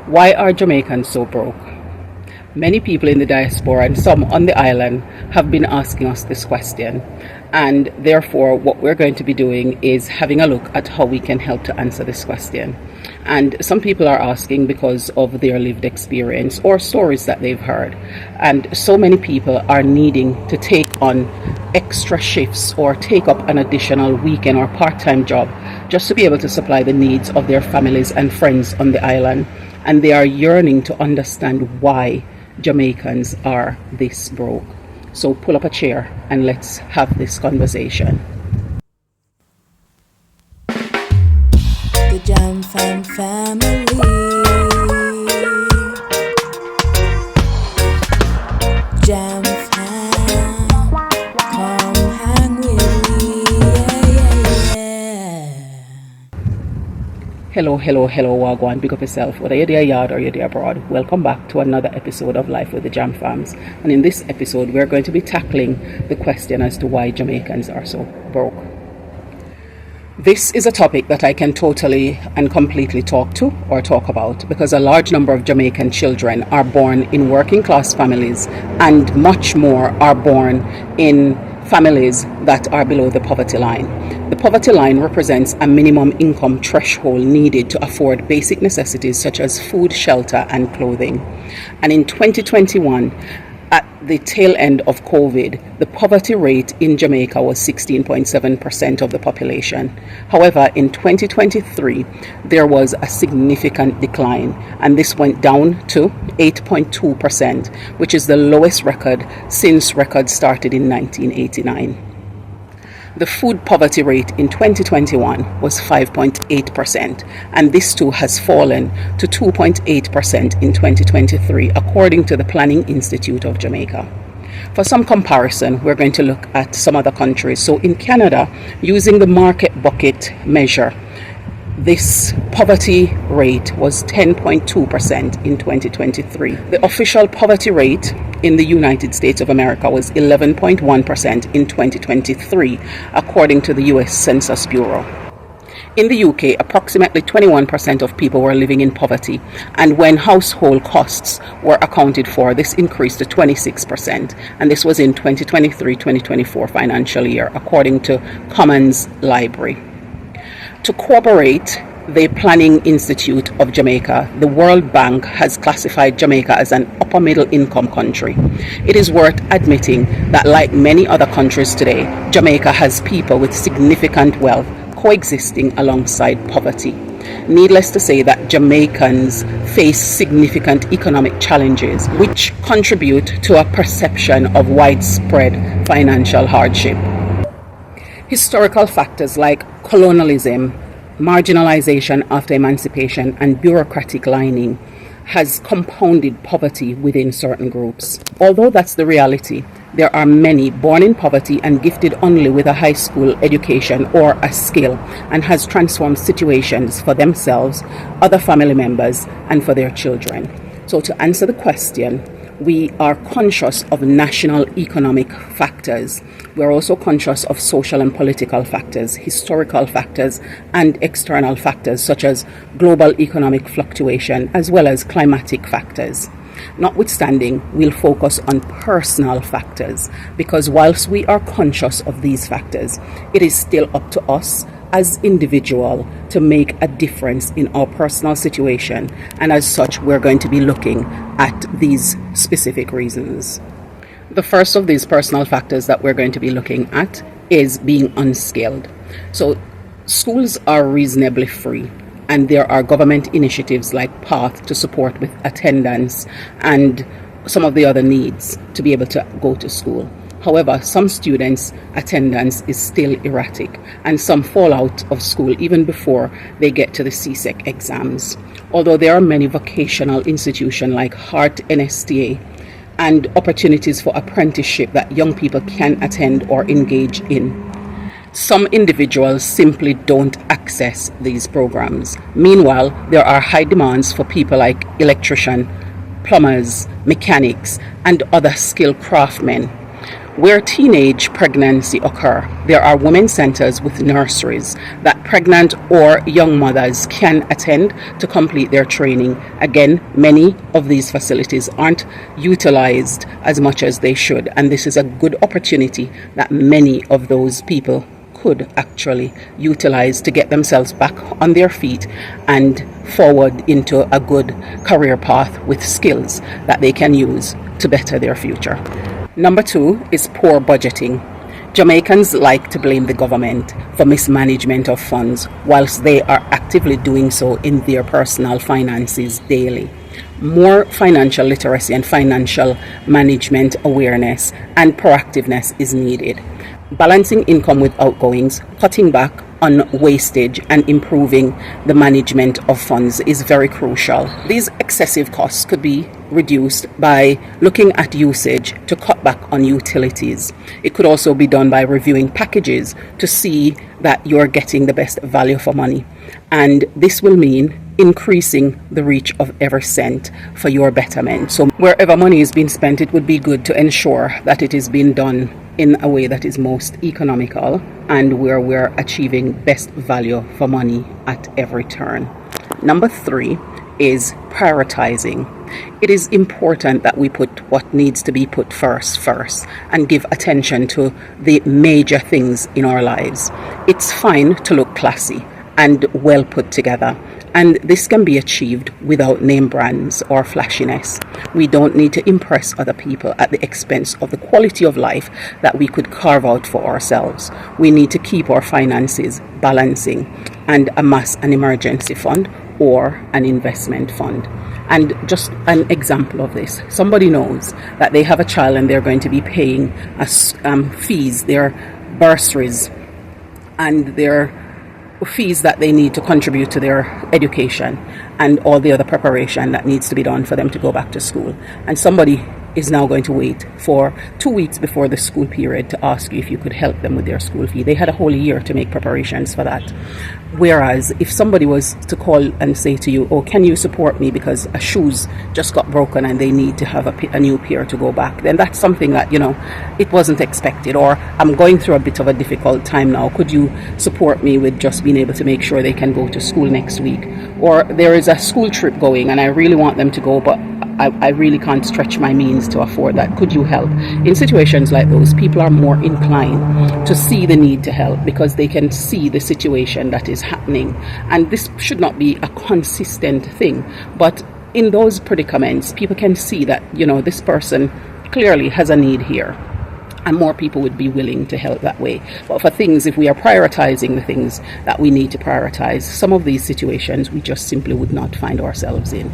Why are Jamaicans so broke? Many people in the diaspora and some on the island have been asking us this question, and therefore what we're going to be doing is having a look at how we can help to answer this question. And some people are asking because of their lived experience or stories that they've heard, and so many people are needing to take on extra shifts or take up an additional weekend or part-time job just to be able to supply the needs of their families and friends on the island, and they are yearning to understand why Jamaicans are this broke. So pull up a chair and let's have this conversation. The Jam Fam family. Jam Fam, come hang with me. Yeah. Hello, Wagwan. Pick up yourself. Whether you're there yard or you're there abroad, welcome back to another episode of Life with the Jam Fams. And in this episode, we're going to be tackling the question as to why Jamaicans are so broke. This is a topic that I can totally and completely talk about because a large number of Jamaican children are born in working class families, and much more are born in families that are below the poverty line. The poverty line represents a minimum income threshold needed to afford basic necessities such as food, shelter, and clothing. And in 2021, at the tail end of COVID, the poverty rate in Jamaica was 16.7% of the population. However, in 2023, there was a significant decline, and this went down to 8.2%, which is the lowest record since records started in 1989. The food poverty rate in 2021 was 5.8%, and this too has fallen to 2.8% in 2023, according to the Planning Institute of Jamaica. For some comparison, we're going to look at some other countries. So in Canada, using the market bucket measure, this poverty rate was 10.2% in 2023. The official poverty rate in the United States of America was 11.1% in 2023, according to the US Census Bureau. In the UK, approximately 21% of people were living in poverty, and when household costs were accounted for, this increased to 26%, and this was in 2023-2024 financial year, according to Commons Library. To corroborate the Planning Institute of Jamaica, the World Bank has classified Jamaica as an upper middle income country. It is worth admitting that, like many other countries today, Jamaica has people with significant wealth coexisting alongside poverty. Needless to say that Jamaicans face significant economic challenges which contribute to a perception of widespread financial hardship. Historical factors like colonialism, marginalization after emancipation, and bureaucratic lining has compounded poverty within certain groups. Although that's the reality, there are many born in poverty and gifted only with a high school education or a skill, and has transformed situations for themselves, other family members, and for their children. So to answer the question, we are conscious of national economic factors. We are also conscious of social and political factors, historical factors, and external factors such as global economic fluctuation, as well as climatic factors. Notwithstanding, we'll focus on personal factors, because whilst we are conscious of these factors, it is still up to us as individual to make a difference in our personal situation, and as such we're going to be looking at these specific reasons. The first of these personal factors that we're going to be looking at is being unskilled. So schools are reasonably free, and there are government initiatives like PATH to support with attendance and some of the other needs to be able to go to school. However, some students' attendance is still erratic, and some fall out of school even before they get to the CSEC exams. Although there are many vocational institutions like Heart NSTA and opportunities for apprenticeship that young people can attend or engage in, some individuals simply don't access these programs. Meanwhile, there are high demands for people like electricians, plumbers, mechanics, and other skilled craftsmen, Where teenage pregnancy occur, there are women's centers with nurseries that pregnant or young mothers can attend to complete their training. Again, many of these facilities aren't utilized as much as they should, and this is a good opportunity that many of those people could actually utilize to get themselves back on their feet and forward into a good career path with skills that they can use to better their future. Number 2 is poor budgeting. Jamaicans like to blame the government for mismanagement of funds, whilst they are actively doing so in their personal finances daily. More financial literacy and financial management awareness and proactiveness is needed. Balancing income with outgoings, cutting back on wastage, and improving the management of funds is very crucial. These excessive costs could be reduced by looking at usage to cut back on utilities. It could also be done by reviewing packages to see that you're getting the best value for money. And this will mean increasing the reach of every cent for your betterment. So wherever money is being spent, it would be good to ensure that it is being done in a way that is most economical and where we're achieving best value for money at every turn. Number 3 is prioritizing. It is important that we put what needs to be put first and give attention to the major things in our lives. It's fine to look classy and well put together, and this can be achieved without name brands or flashiness. We don't need to impress other people at the expense of the quality of life that we could carve out for ourselves. We need to keep our finances balancing and amass an emergency fund or an investment fund. And just an example of this, somebody knows that they have a child and they're going to be paying fees, their bursaries and their fees that they need to contribute to their education and all the other preparation that needs to be done for them to go back to school. And somebody is now going to wait for 2 weeks before the school period to ask you if you could help them with their school fee. They had a whole year to make preparations for that. Whereas if somebody was to call and say to you, oh, can you support me because a shoes just got broken and they need to have a new pair to go back, then that's something that, it wasn't expected. Or I'm going through a bit of a difficult time now. Could you support me with just being able to make sure they can go to school next week? Or there is a school trip going and I really want them to go, but I really can't stretch my means to afford that. Could you help? In situations like those, people are more inclined to see the need to help because they can see the situation that is happening. And this should not be a consistent thing. But in those predicaments, people can see that, this person clearly has a need here. And more people would be willing to help that way. But for things, if we are prioritizing the things that we need to prioritize, some of these situations we just simply would not find ourselves in.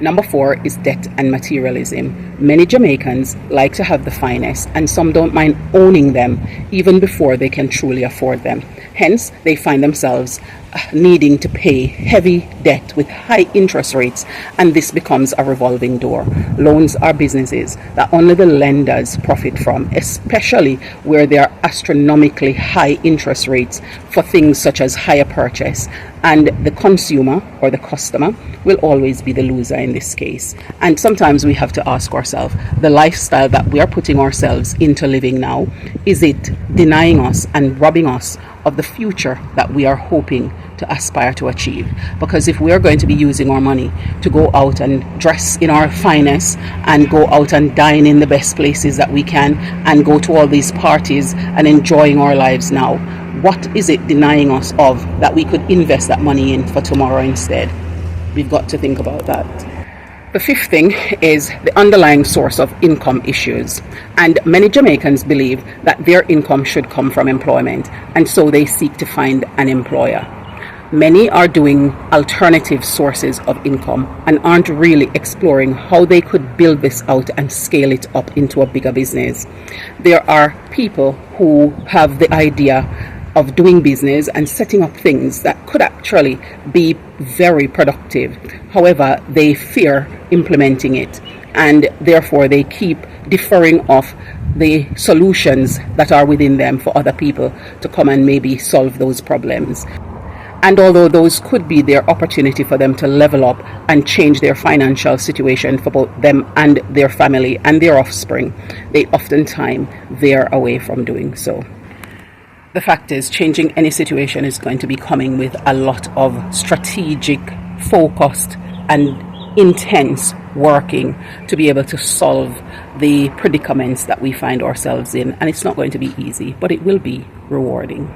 Number 4 is debt and materialism. Many Jamaicans like to have the finest, and some don't mind owning them even before they can truly afford them. Hence, they find themselves needing to pay heavy debt with high interest rates, and this becomes a revolving door. Loans are businesses that only the lenders profit from, especially where there are astronomically high interest rates for things such as hire purchase, and the consumer or the customer will always be the loser in this case. And sometimes we have to ask ourselves, the lifestyle that we are putting ourselves into living now, is it denying us and robbing us of the future that we are hoping to aspire to achieve? Because if we are going to be using our money to go out and dress in our finest and go out and dine in the best places that we can and go to all these parties and enjoying our lives now, what is it denying us of that we could invest that money in for tomorrow instead? We've got to think about that. The 5th thing is the underlying source of income issues. And many Jamaicans believe that their income should come from employment, and so they seek to find an employer. Many are doing alternative sources of income and aren't really exploring how they could build this out and scale it up into a bigger business. There are people who have the idea of doing business and setting up things that could actually be very productive. However, they fear implementing it, and therefore they keep deferring off the solutions that are within them for other people to come and maybe solve those problems. And although those could be their opportunity for them to level up and change their financial situation for both them and their family and their offspring, they oftentimes veer away from doing so. The fact is, changing any situation is going to be coming with a lot of strategic, focused, and intense working to be able to solve the predicaments that we find ourselves in. And it's not going to be easy, but it will be rewarding.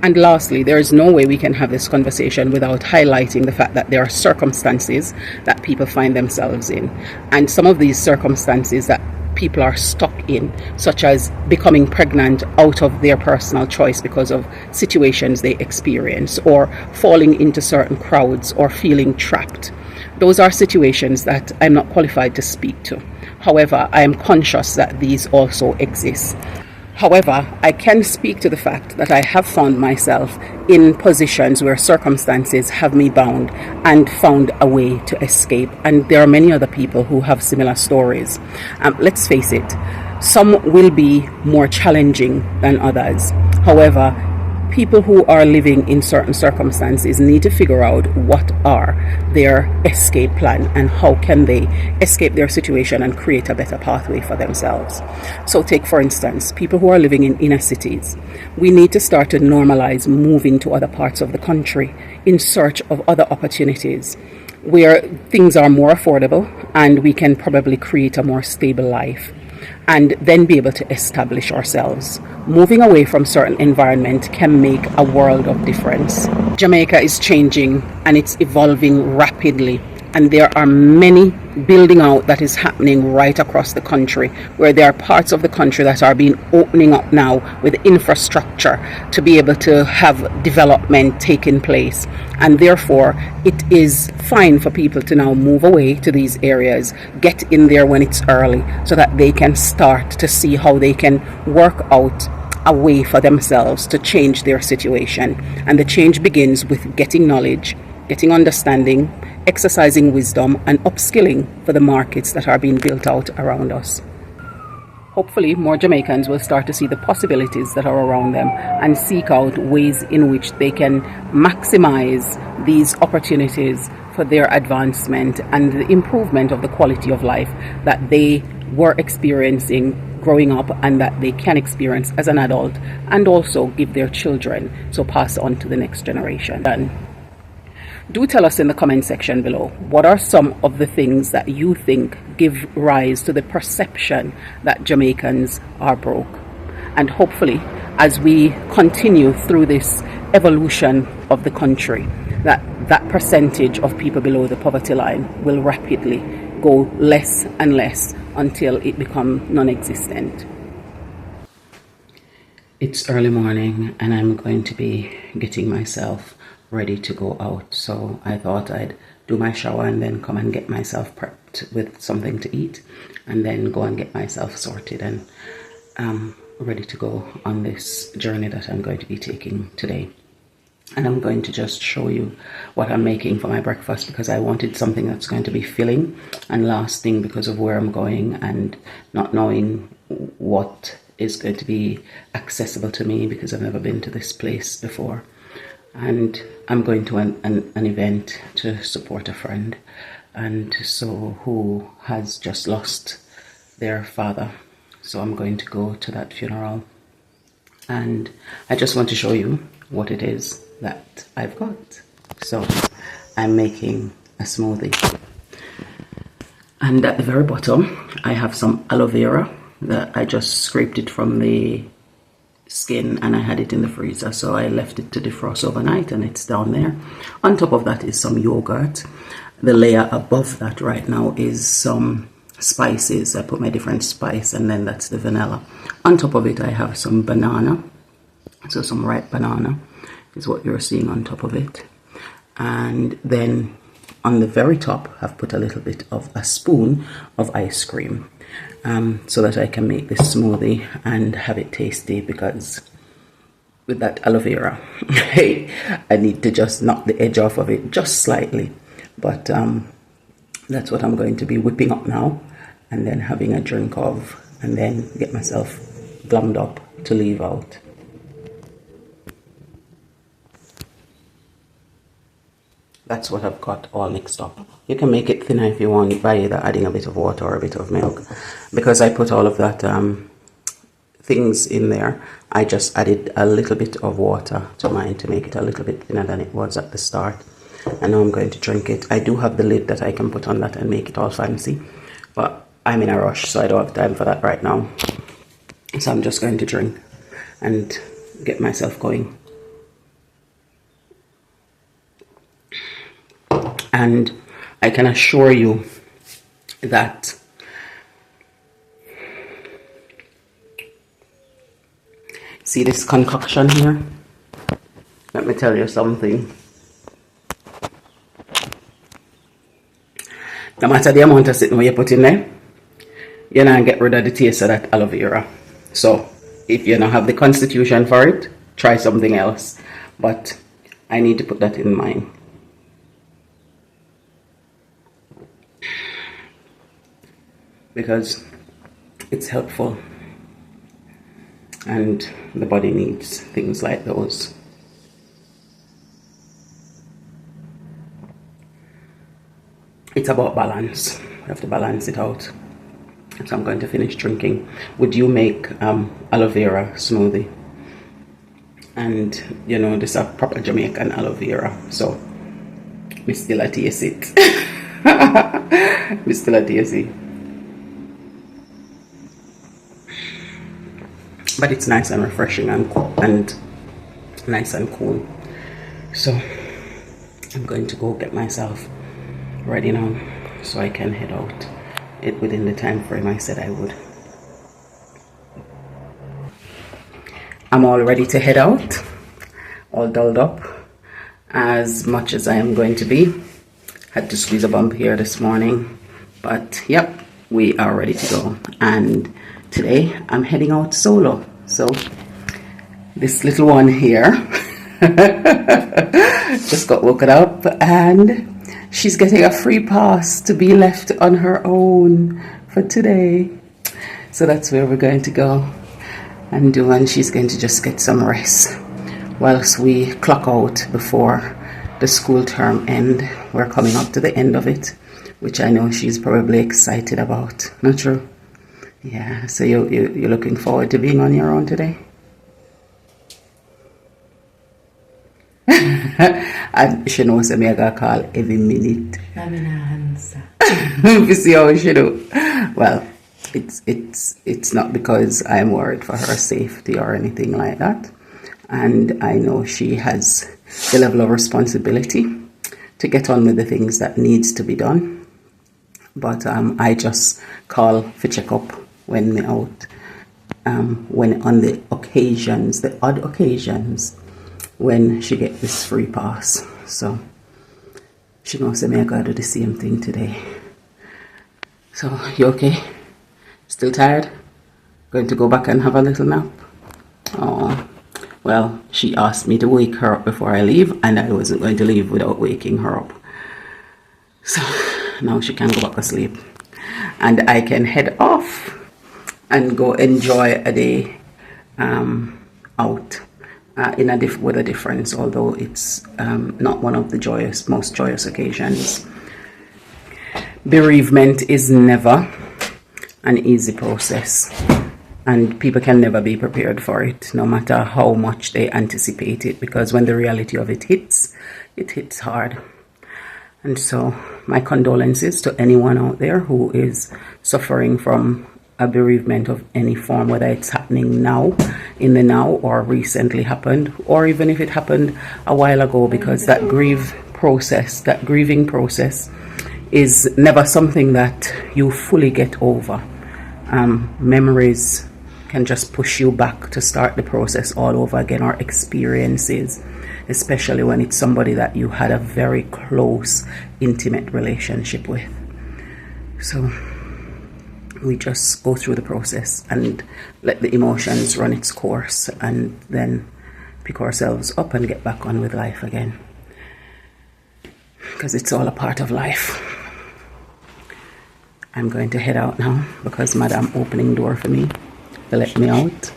And lastly, there is no way we can have this conversation without highlighting the fact that there are circumstances that people find themselves in. And some of these circumstances that people are stuck in, such as becoming pregnant out of their personal choice because of situations they experience, or falling into certain crowds, or feeling trapped. Those are situations that I'm not qualified to speak to. However, I am conscious that these also exist. However, I can speak to the fact that I have found myself in positions where circumstances have me bound and found a way to escape. And there are many other people who have similar stories. Let's face it, some will be more challenging than others. However, people who are living in certain circumstances need to figure out what are their escape plan and how can they escape their situation and create a better pathway for themselves. So take, for instance, people who are living in inner cities. We need to start to normalize moving to other parts of the country in search of other opportunities where things are more affordable and we can probably create a more stable life, and then be able to establish ourselves. Moving away from certain environment can make a world of difference. Jamaica is changing and it's evolving rapidly, and there are many building out that is happening right across the country, where there are parts of the country that are being opening up now with infrastructure to be able to have development taking place. And therefore it is fine for people to now move away to these areas, get in there when it's early, so that they can start to see how they can work out a way for themselves to change their situation. And the change begins with getting knowledge, getting understanding, exercising wisdom, and upskilling for the markets that are being built out around us. Hopefully, more Jamaicans will start to see the possibilities that are around them and seek out ways in which they can maximize these opportunities for their advancement and the improvement of the quality of life that they were experiencing growing up and that they can experience as an adult, and also give their children, so pass on to the next generation. Do tell us in the comment section below, what are some of the things that you think give rise to the perception that Jamaicans are broke? And hopefully, as we continue through this evolution of the country, that percentage of people below the poverty line will rapidly go less and less until it becomes non-existent. It's early morning and I'm going to be getting myself ready to go out, so I thought I'd do my shower and then come and get myself prepped with something to eat, and then go and get myself sorted and ready to go on this journey that I'm going to be taking today. And I'm going to just show you what I'm making for my breakfast, because I wanted something that's going to be filling and lasting because of where I'm going and not knowing what is going to be accessible to me, because I've never been to this place before. And I'm going to an event to support a friend, and so who has just lost their father. So I'm going to go to that funeral, and I just want to show you what it is that I've got. So I'm making a smoothie, and at the very bottom I have some aloe vera that I just scraped it from the skin, and I had it in the freezer, so I left it to defrost overnight and it's down there. On top of that is some yogurt. The layer above that right now is some spices. I put my different spice, and then that's the vanilla. On top of it I have some banana, so some ripe banana is what you're seeing on top of it. And then on the very top I've put a little bit of a spoon of ice cream, so that I can make this smoothie and have it tasty, because with that aloe vera I need to just knock the edge off of it just slightly. But that's what I'm going to be whipping up now, and then having a drink of, and then get myself glummed up to leave out. That's what I've got all mixed up. You can make it thinner if you want by either adding a bit of water or a bit of milk. Because I put all of that things in there, I just added a little bit of water to mine to make it a little bit thinner than it was at the start. And now I'm going to drink it. I do have the lid that I can put on that and make it all fancy, but I'm in a rush, so I don't have time for that right now. So I'm just going to drink and get myself going. And I can assure you that see this concoction here? Let me tell you something. No matter the amount of sitting you put in there, you're not get rid of the taste of that aloe vera. So if you don't have the constitution for it, try something else. But I need to put that in mine. Because it's helpful. And the body needs things like those. It's about balance. You have to balance it out. So I'm going to finish drinking. Would you make aloe vera smoothie? And you know, this is a proper Jamaican aloe vera. So me still a taste it. Me still a taste it. But it's nice and refreshing and nice and cool. So I'm going to go get myself ready now so I can head out it within the time frame I said I would. I'm all ready to head out, all dolled up as much as I am going to be. Had to squeeze a bump here this morning, but yep, we are ready to go. And today I'm heading out solo. So this little one here just got woken up and she's getting a free pass to be left on her own for today. So that's where we're going to go and do, and she's going to just get some rest whilst we clock out before the school term end. We're coming up to the end of it, which I know she's probably excited about. Not true? Yeah, so you're looking forward to being on your own today? And she knows me I gotta call every minute. I'm in a answer. You see how she do? Well, it's not because I'm worried for her safety or anything like that. And I know she has the level of responsibility to get on with the things that needs to be done. But I just call for check up when me out. When on the occasions, the odd occasions, when she get this free pass. So she knows that I gotta do the same thing today. So you okay? Still tired? Going to go back and have a little nap? Oh, well, she asked me to wake her up before I leave, and I wasn't going to leave without waking her up. So now she can go back to sleep, and I can head off and go enjoy a day out with a difference, although it's not one of the most joyous occasions. Bereavement is never an easy process, and people can never be prepared for it, no matter how much they anticipate it, because when the reality of it hits hard. And so my condolences to anyone out there who is suffering from a bereavement of any form, whether it's happening now, in the now, or recently happened, or even if it happened a while ago, because that grieving process is never something that you fully get over. Memories can just push you back to start the process all over again, or experiences, especially when it's somebody that you had a very close, intimate relationship with. So we just go through the process and let the emotions run its course, and then pick ourselves up and get back on with life again, because it's all a part of life. I'm going to head out now because Madam opening door for me to let me out.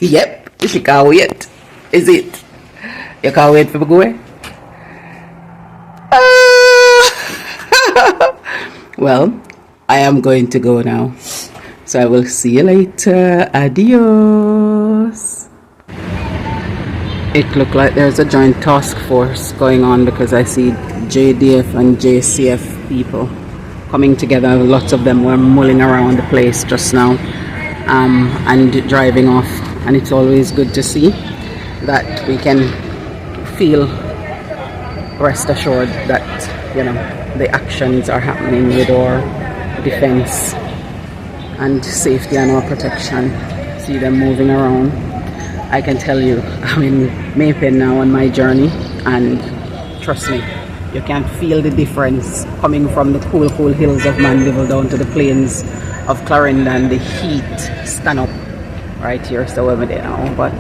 Yep, she can't wait. Is it? You can't wait for me to go away? Well, I am going to go now. So I will see you later. Adios. It looked like there's a joint task force going on because I see JDF and JCF people coming together. Lots of them were mulling around the place just now and driving off. And it's always good to see that we can feel rest assured that, you know, the actions are happening with our defense and safety and our protection. See them moving around. I can tell you, I'm in Maypen now on my journey, and trust me, you can feel the difference coming from the cool hills of Mandeville down to the plains of Clarendon. The heat stand up right here, so over there now, but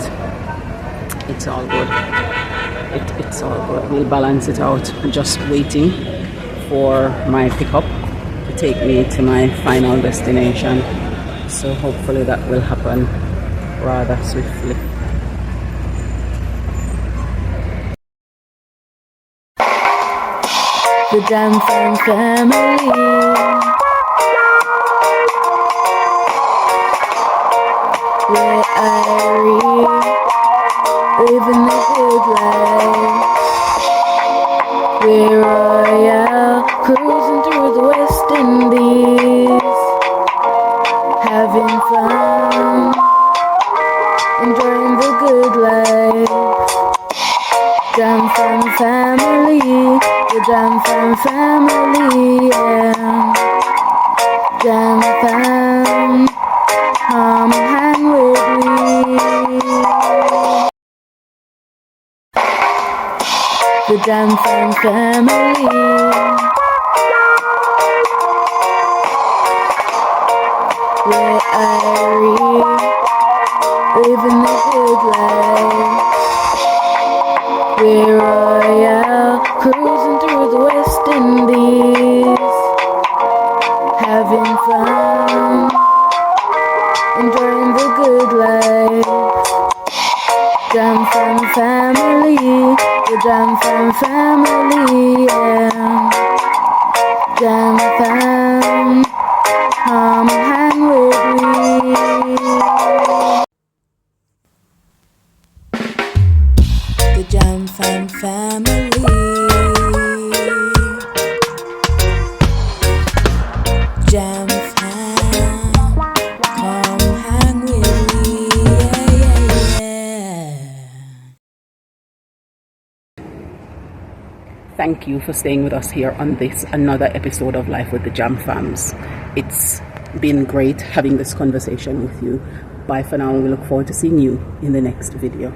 it's all good. It's all good. We'll balance it out. I'm just waiting for my pickup to take me to my final destination, so hopefully that will happen rather swiftly. The Jam family. Where I living the good life. We're royal, cruising through the West Indies, having fun, enjoying the good life. Jam family, the Jam family, yeah. Jam fam, come hang with me. The Jam family. Where I living the good life. We're royal, cruising through the West Indies, having fun, enjoying the good life. Jam family, the Jam family, yeah. Jam fam, come hang with me. The Jam family. Jam fam, come hang with me, yeah. Thank you for staying with us here on this another episode of Life with the Jam Fams. It's been great having this conversation with you. Bye for now. We look forward to seeing you in the next video.